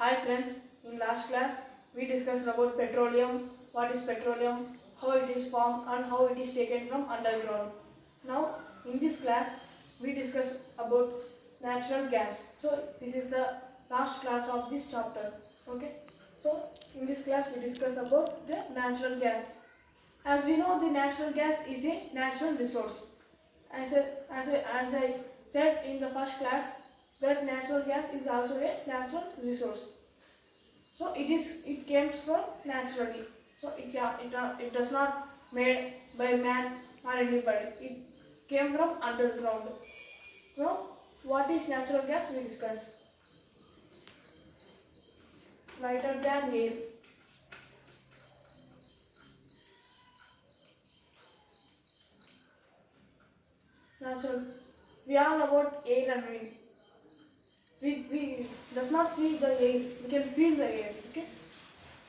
Hi friends, in last class we discussed about petroleum, what is petroleum, how it is formed and how it is taken from underground. Now in this class we discuss about natural gas. So this is the last class of this chapter. Okay. So in this class we discuss about the natural gas. As we know, the natural gas is a natural resource. As I said in the first class, that natural gas is also a natural resource. So it comes from naturally. So it does not made by man or anybody. It came from underground. Now, what is natural gas? We discuss. Lighter than air. Natural. We all know about air and wind. We does not see the air. We can feel the air. Okay.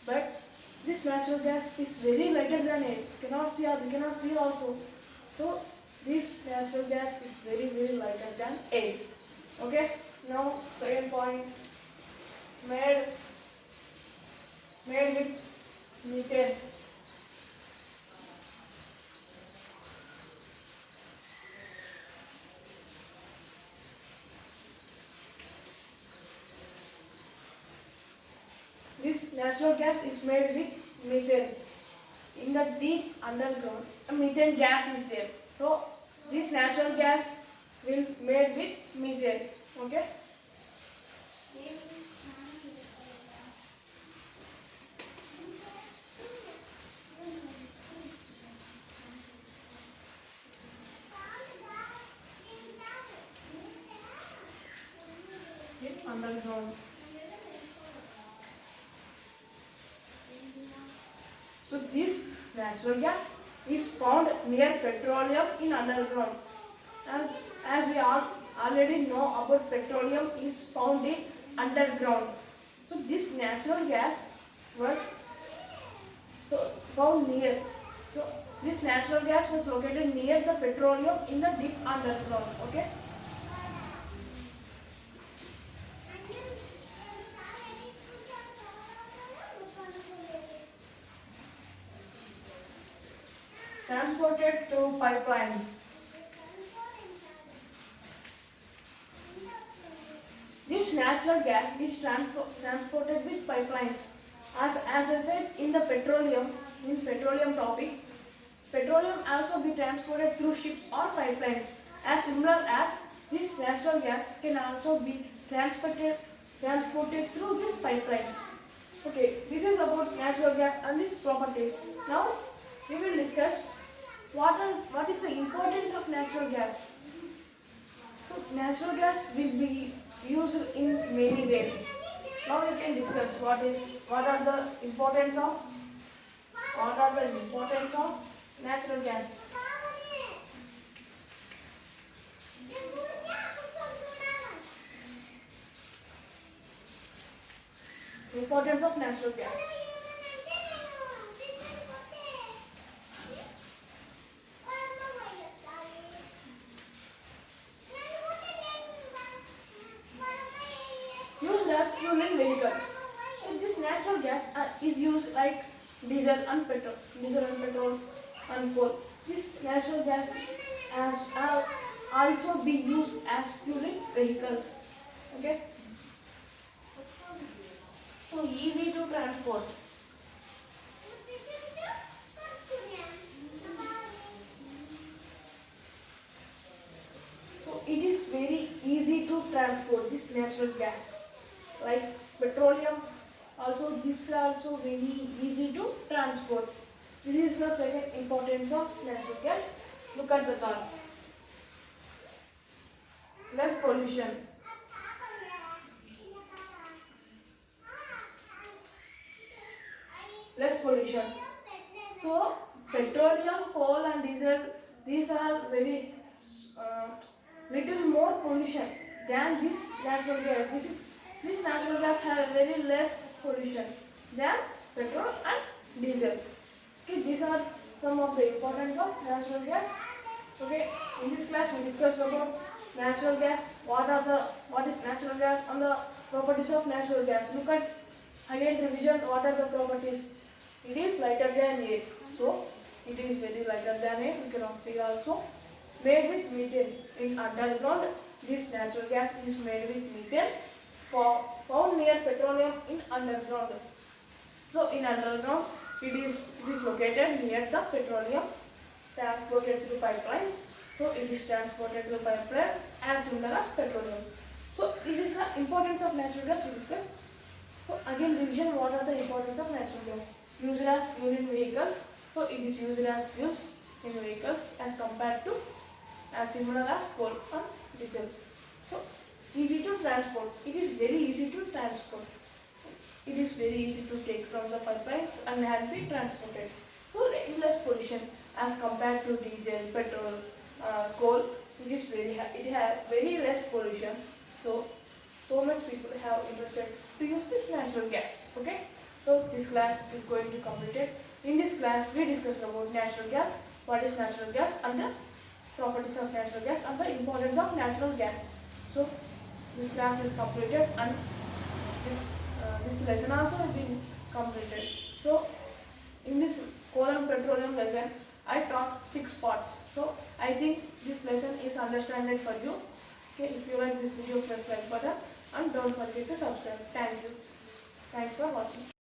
But this natural gas is very lighter than air. We cannot see or we cannot feel also. So this natural gas is very lighter than air. Okay. Now second point, made made with methane. This natural gas is made with methane. In the deep underground, a methane gas is there. So this natural gas will made with methane. Okay. Deep underground. So this natural gas is found near petroleum in underground. As we all already know about petroleum is found in underground. So this natural gas was found near. So this natural gas was located near the petroleum in the deep underground. Okay. Transported through pipelines. This natural gas is transported with pipelines. As I said in the petroleum topic, petroleum also be transported through ships or pipelines. As similar as this natural gas can also be transported through these pipelines. Okay, this is about natural gas and its properties. Now we will discuss what is the importance of natural gas. So natural gas will be used in many ways. Now we can discuss what are the importance of natural gas. Importance of natural gas. Used as fuel in vehicles. So this natural gas is used like diesel and petrol and coal. This natural gas has also be used as fuel in vehicles. Okay. So easy to transport. So it is very easy to transport this natural gas. Like petroleum, also this is also very easy to transport. This is the second importance of natural gas. Look at the third. Less pollution. Less pollution. So petroleum, coal and diesel, these are very uh, little more pollution than this natural gas. This natural gas has very less pollution than petrol and diesel. Okay, these are some of the importance of natural gas. Okay, in this class we discussed about natural gas. What is natural gas and Properties of natural gas. Look at again revision. What are the properties? It is lighter than air. So it is very lighter than air. We cannot feel also. Made with methane. In underground, this natural gas is made with methane. Found near petroleum in underground. So in underground, it is located near the petroleum, transported through pipelines. So it is transported through pipelines as similar as petroleum. So this is the importance of natural gas we discussed. So again revision, what are the importance of natural gas? Used as fuel in vehicles. So it is used as fuels in vehicles as compared to as similar as coal and diesel. So easy to transport. It is very easy to transport. It is very easy to take from the pipelines and can be transported. So less pollution as compared to diesel, petrol, coal. It is very it has very less pollution. So much people have interested to use this natural gas. Okay. So this class is going to complete it. In this class we discussed about natural gas, what is natural gas and the properties of natural gas and the importance of natural gas. So this class is completed and this lesson also has been completed. So in this coal and petroleum lesson I taught 6 parts. So I think this lesson is understandable for you. Okay, if you like this video, press like button and don't forget to subscribe. Thank you. Thanks for watching.